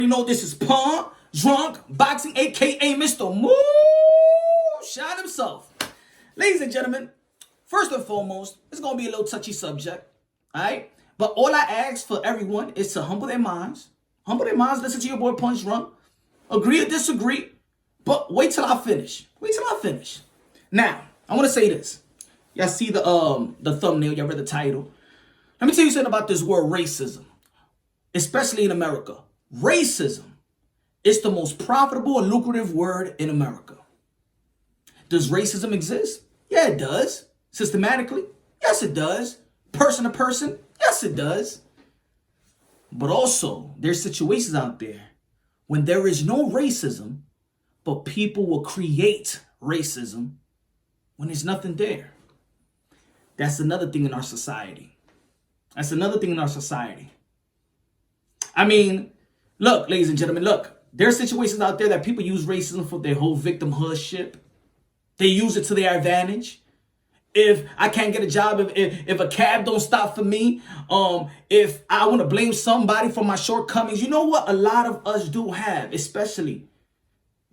You know this is Pawn Drunk Boxing, aka Mr. Moo Shot himself. Ladies and gentlemen, first and foremost, it's gonna be a little touchy subject, alright? But all I ask for everyone is to humble their minds. Humble their minds, listen to your boy Punch Drunk. Agree or disagree, but wait till I finish. Wait till I finish. Now, I wanna say this. Y'all see the thumbnail, y'all read the title. Let me tell you something about this word racism, especially in America. Racism is the most profitable and lucrative word in America. Does racism exist? Yeah, it does. Systematically? Yes, it does. Person to person? Yes, it does. But also, there's situations out there when there is no racism, but people will create racism when there's nothing there. That's another thing in our society. That's another thing in our society. I mean, look, ladies and gentlemen, look. There are situations out there that people use racism for their whole victimhood shit. They use it to their advantage. If I can't get a job, if a cab don't stop for me, if I want to blame somebody for my shortcomings, you know what a lot of us do have, especially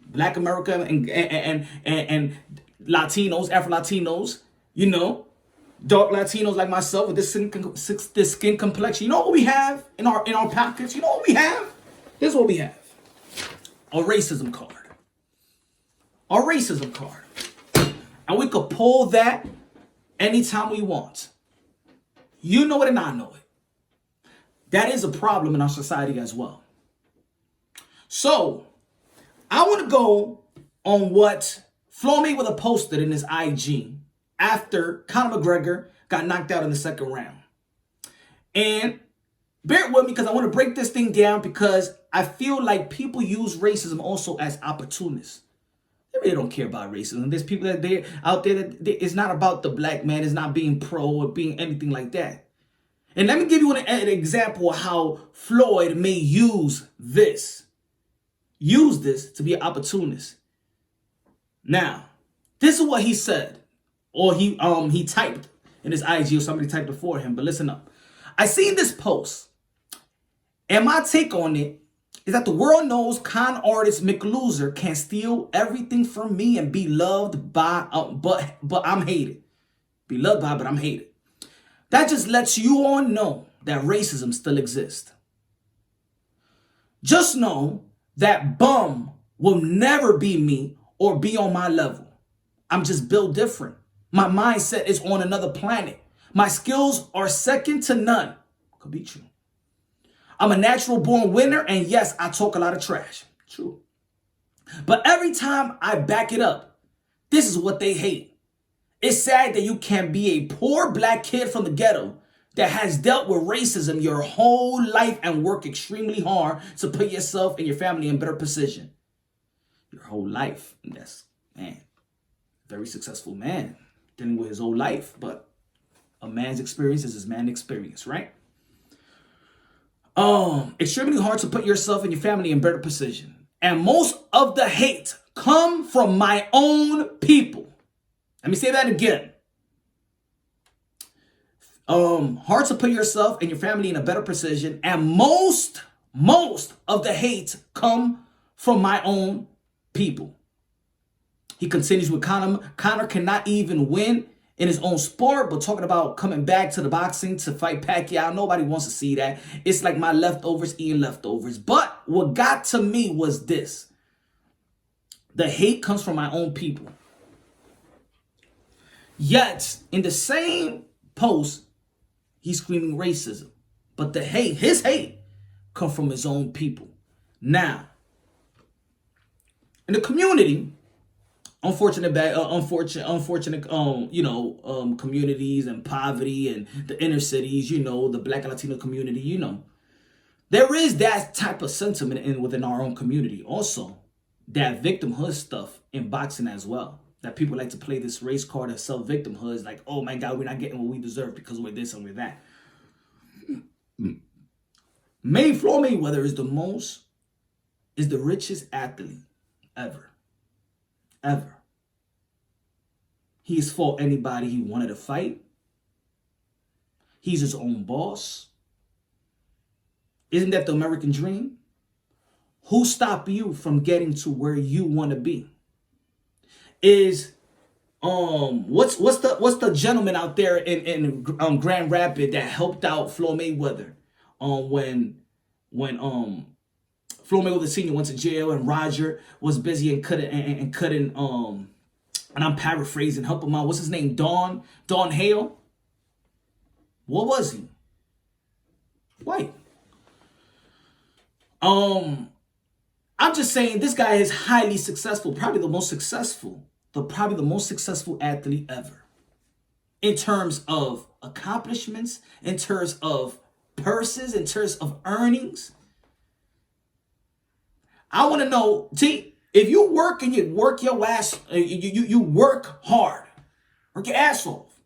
Black America and Latinos, Afro-Latinos, you know, dark Latinos like myself with this skin complexion. You know what we have in our pockets? You know what we have? Here's what we have. A racism card. A racism card. And we could pull that anytime we want. You know it and I know it. That is a problem in our society as well. So, I want to go on what Floyd Mayweather posted in his IG after Conor Mcgregor got knocked out in the second round. And bear with me because I want to break this thing down because I feel like people use racism also as opportunists. They really don't care about racism. There's people that they're out there that it's not about the black man. It's not being pro or being anything like that. And let me give you an example of how Floyd may use this. Use this to be an opportunist. Now, this is what he said. Or he typed in his IG or somebody typed it for him. But listen up. I seen this post. And my take on it is that the world knows con artist McLoser can steal everything from me and be loved by, but I'm hated. Be loved by, but I'm hated. That just lets you all know that racism still exists. Just know that bum will never be me or be on my level. I'm just built different. My mindset is on another planet. My skills are second to none. Could be true. I'm a natural born winner, and yes, I talk a lot of trash. True. But every time I back it up, this is what they hate. It's sad that you can be a poor black kid from the ghetto that has dealt with racism your whole life and work extremely hard to put yourself and your family in better position. Your whole life. And that's, man, very successful man dealing with his whole life. But a man's experience is his man's experience, right? Extremely hard to put yourself and your family in better position. And most of the hate come from my own people. Let me say that again. Hard to put yourself and your family in a better position. And most of the hate come from my own people. He continues with Conor. Conor cannot even win in his own sport, but talking about coming back to the boxing to fight Pacquiao, nobody wants to see that. It's like my leftovers eating leftovers. But what got to me was this. The hate comes from my own people. Yet, in the same post, he's screaming racism. But the hate, his hate, comes from his own people. Now, in the community, unfortunate, communities and poverty and the inner cities, the Black and Latino community, there is that type of sentiment within our own community. Also, that victimhood stuff in boxing as well. That people like to play this race card and sell victimhood. It's like, oh my God, we're not getting what we deserve because we're this and we're that. Floyd Mayweather is the richest athlete ever. Ever. He's fought anybody he wanted to fight. He's his own boss. Isn't that the American dream? who stop you from getting to where you want to be? Is what's the gentleman out there in Grand Rapids that helped out Floyd Mayweather when Floyd Mayweather Sr. went to jail and Roger was busy and couldn't and I'm paraphrasing, help him out. What's his name? Don Hale? What was he? White. I'm just saying this guy is highly successful, probably the most successful athlete ever. In terms of accomplishments, in terms of purses, in terms of earnings. I want to know, if you work and you work your ass, you work hard, work your ass off,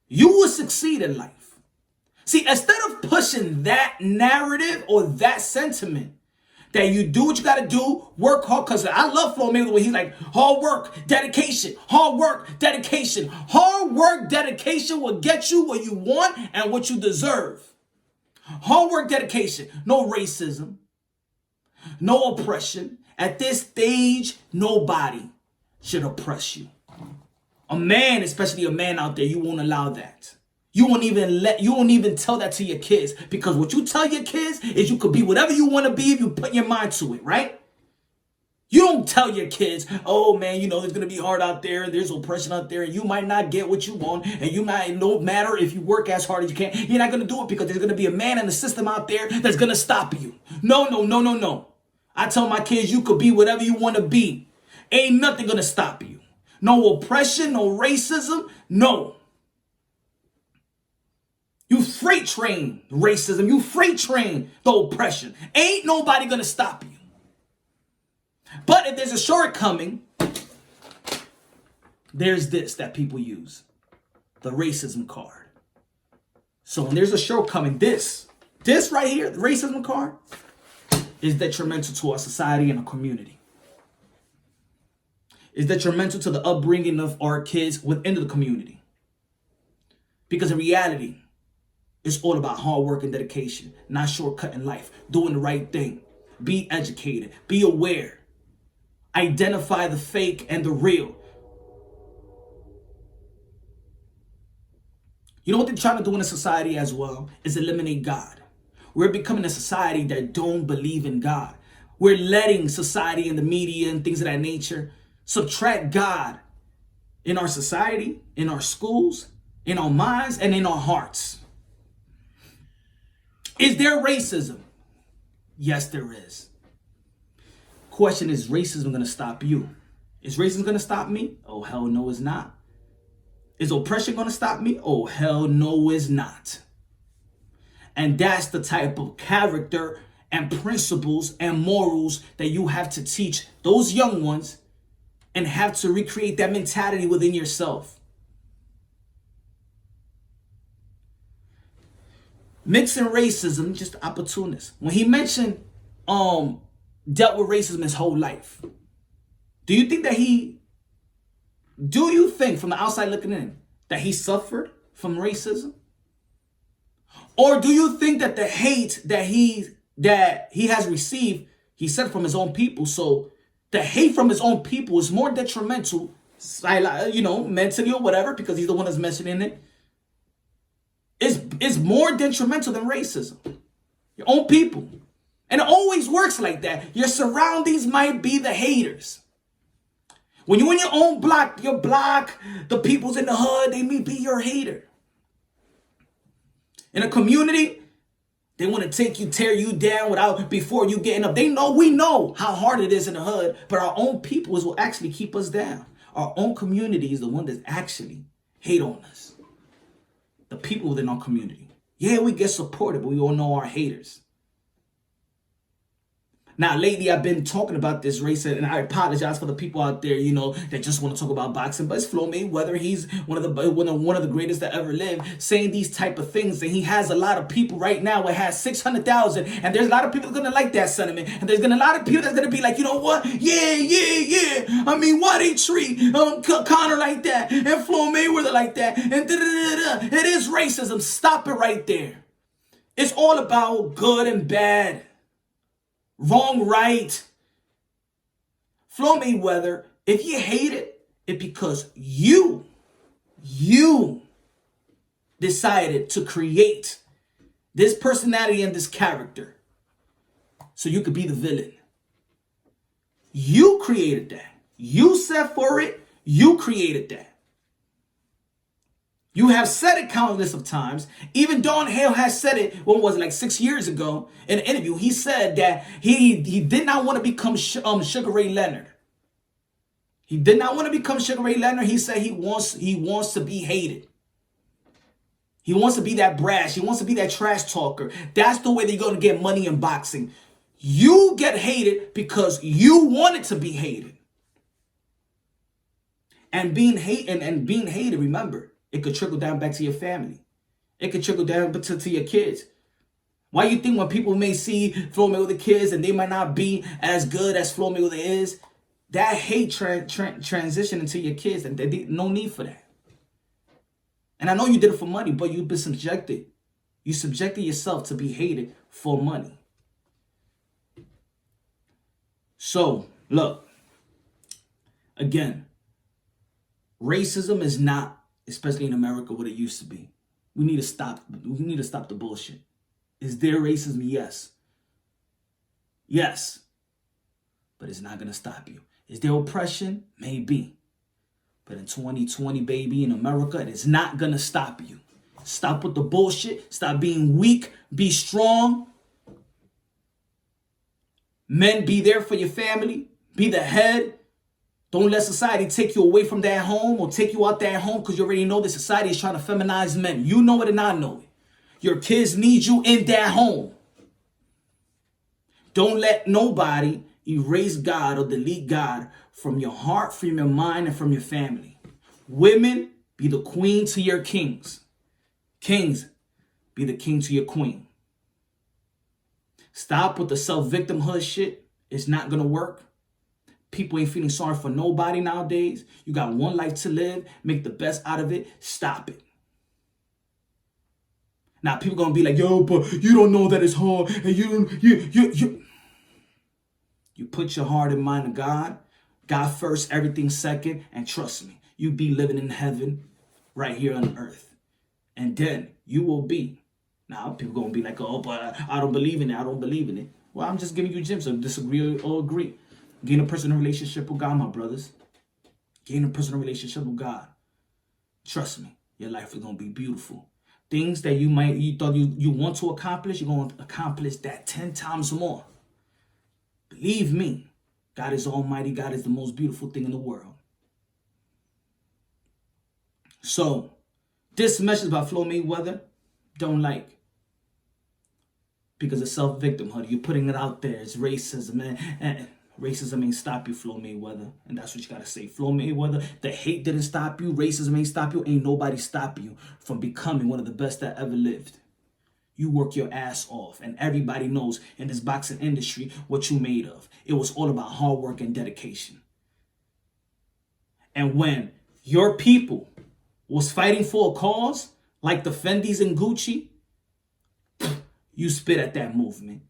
you will succeed in life. See, instead of pushing that narrative or that sentiment, that you do what you got to do, work hard, because I love Floyd Mayweather when he's like, hard work, dedication, hard work, dedication. Hard work, dedication will get you what you want and what you deserve. Hard work, dedication, no racism, no oppression. At this stage, nobody should oppress you. A man, especially a man out there, you won't allow that. You won't even tell that to your kids, because what you tell your kids is you could be whatever you want to be if you put your mind to it, right? You don't tell your kids, oh man, you know, it's going to be hard out there, there's oppression out there, and you might not get what you want, and you might, no matter if you work as hard as you can, you're not going to do it because there's going to be a man in the system out there that's going to stop you. No. I tell my kids, you could be whatever you want to be. Ain't nothing going to stop you. No oppression, no racism, no. You freight train racism. You freight train the oppression. Ain't nobody going to stop you. But if there's a shortcoming, there's this that people use. The racism card. So when there's a shortcoming, this right here, the racism card, is detrimental to our society and our community. Is detrimental to the upbringing of our kids within the community. Because in reality, it's all about hard work and dedication, not shortcutting life, doing the right thing. Be educated, be aware. Identify the fake and the real. You know what they're trying to do in a society as well is eliminate God. We're becoming a society that don't believe in God. We're letting society and the media and things of that nature subtract God in our society, in our schools, in our minds, and in our hearts. Is there racism? Yes, there is. Question is racism going to stop you? Is racism going to stop me? Oh, hell no, it's not. Is oppression going to stop me? Oh, hell no, it's not. And that's the type of character and principles and morals that you have to teach those young ones and have to recreate that mentality within yourself. Mixing racism, just opportunist. When he mentioned dealt with racism his whole life, do you think from the outside looking in that he suffered from racism? Or do you think that the hate that he has received, he said, from his own people? So the hate from his own people is more detrimental, mentally or whatever, because he's the one that's mentioning it. Is more detrimental than racism. Your own people. And it always works like that. Your surroundings might be the haters. When you're in your own block, the people's in the hood, they may be your hater. In a community, they want to tear you down before you getting up. We know how hard it is in the hood, but our own people will actually keep us down. Our own community is the one that actually hate on us. The people within our community. Yeah, we get supported, but we all know our haters. Now, lately, I've been talking about this race, and I apologize for the people out there, that just want to talk about boxing. But it's Floyd Mayweather. He's one of the greatest that ever lived, saying these type of things. And he has a lot of people right now. It has 600,000, and there's a lot of people going to like that sentiment. And there's gonna a lot of people that's going to be like, you know what? Yeah. I mean, why they treat Conor like that and Floyd Mayweather like that? And It is racism. Stop it right there. It's all about good and bad. Wrong, right. Floyd Mayweather, if you hate it, it's because you decided to create this personality and this character so you could be the villain. You created that. You set for it. You created that. You have said it countless of times. Even Don Hale has said it, what was it, like 6 years ago in an interview. He said that he did not want to become Sugar Ray Leonard. He did not want to become Sugar Ray Leonard. He said he wants to be hated. He wants to be that brash. He wants to be that trash talker. That's the way they're going to get money in boxing. You get hated because you wanted to be hated. And being hated, remember, it could trickle down back to your family. It could trickle down to your kids. Why you think when people may see Floyd Mayweather kids and they might not be as good as Floyd Mayweather is, that hate transition into your kids, and no need for that. And I know you did it for money, but you've been subjected. You subjected yourself to be hated for money. So, look, again, racism is not, especially in America, what it used to be. We need to stop the bullshit. Is there racism? Yes. Yes. But it's not going to stop you. Is there oppression? Maybe. But in 2020, baby, in America, it is not going to stop you. Stop with the bullshit. Stop being weak. Be strong. Men, be there for your family. Be the head. Don't let society take you away from that home or take you out that home because you already know that society is trying to feminize men. You know it and I know it. Your kids need you in that home. Don't let nobody erase God or delete God from your heart, from your mind, and from your family. Women, be the queen to your kings. Kings, be the king to your queen. Stop with the self-victimhood shit. It's not going to work. People ain't feeling sorry for nobody nowadays. You got one life to live. Make the best out of it. Stop it. Now, people going to be like, yo, but you don't know that it's hard. And you put your heart and mind to God. God first, everything second. And trust me, you be living in heaven right here on earth. And then you will be. Now, people going to be like, oh, but I don't believe in it. I don't believe in it. Well, I'm just giving you gems of disagree or agree. Gain a personal relationship with God, my brothers. Gain a personal relationship with God. Trust me, your life is going to be beautiful. Things that you thought you want to accomplish, you're going to accomplish that 10 times more. Believe me, God is almighty. God is the most beautiful thing in the world. So, this message by Floyd Mayweather, don't like. Because it's self-victimhood. You're putting it out there. It's racism. And racism ain't stop you, Floyd Mayweather. And that's what you got to say. Floyd Mayweather, the hate didn't stop you. Racism ain't stop you. Ain't nobody stop you from becoming one of the best that ever lived. You work your ass off. And everybody knows in this boxing industry what you made of. It was all about hard work and dedication. And when your people was fighting for a cause, like the Fendis and Gucci, you spit at that movement.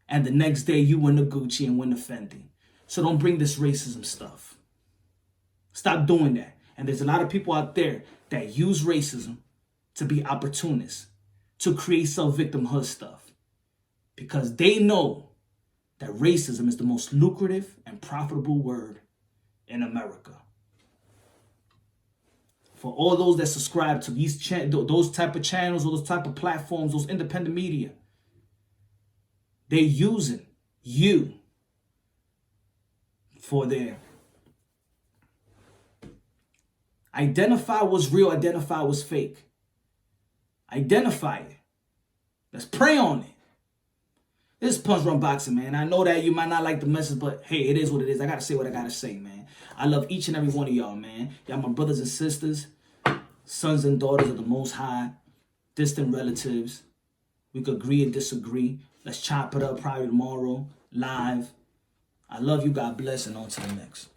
And the next day you win the Gucci and win the Fendi. So don't bring this racism stuff. Stop doing that. And there's a lot of people out there that use racism to be opportunists, to create self-victimhood stuff. Because they know that racism is the most lucrative and profitable word in America. For all those that subscribe to those type of channels, or those type of platforms, those independent media, they're using you for their identify what's real, identify what's fake. Identify it. Let's pray on it. This is Punch Run Boxing, man. I know that you might not like the message, but hey, it is what it is. I gotta say what I gotta say, man. I love each and every one of y'all, man. Y'all my brothers and sisters, sons and daughters of the Most High, distant relatives. We could agree and disagree. Let's chop it up probably tomorrow, live. I love you. God bless, and on to the next.